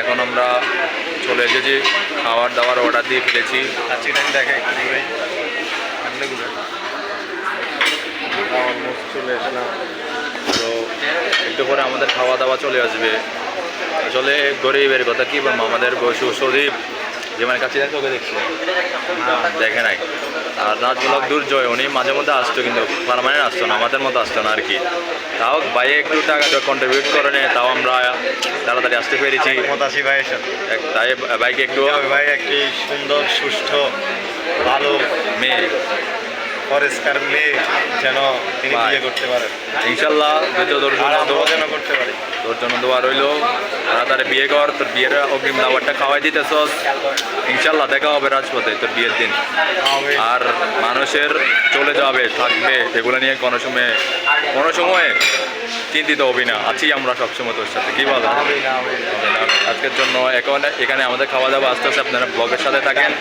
এখন আমরা চলে এসেছি, খাবার দাবার অর্ডার দিয়ে ফেলেছি। দেখে অলমোস্ট চলে আসলাম। তো একটু পরে আমাদের খাওয়া দাওয়া চলে আসবে। আসলে গরিবের কথা কি বলবো, আমাদের বসু সদীপ যেমন কাছে ওকে দেখছি দেখে নাই। আর নাচ ব্লগ দুর্জয় উনি মাঝে মধ্যে আসতো, কিন্তু পারমানেন্ট আসতো না, আমাদের মতো আসতো না আর কি। তাও ভাই একটু টাকা কন্ট্রিবিউট করে নেয়, তাও আমরা তাড়াতাড়ি আসতে পেরেছি। মতাশি ভাইয়ের সাথে তাই বাইকে একটু ভাই একটি সুন্দর সুষ্ঠ ভালো মেয়ে পরিষ্কার মেয়ে যেন তিনি বিয়ে করতে পারেন, ইনশাল্লাহ। যেন করতে পারি। তোর জন্য দোয়া রইলো, তাড়াতাড়ি বিয়ে কর, তোর বিয়ের অগ্রিম দাবারটা খাওয়াই দিতেছস। ইনশাল্লাহ দেখা হবে রাজপথে তোর বিয়ের দিন। আর মানুষের চলে যাবে থাকবে এগুলো নিয়ে কোনো সময় চিন্তিত হবি না, আছি আমরা সবসময় তোর সাথে। কি বল? আজকের জন্য এখানে আমাদের খাওয়া দাওয়া আস্তে আস্তে আপনারা ব্লগের সাথে থাকেন।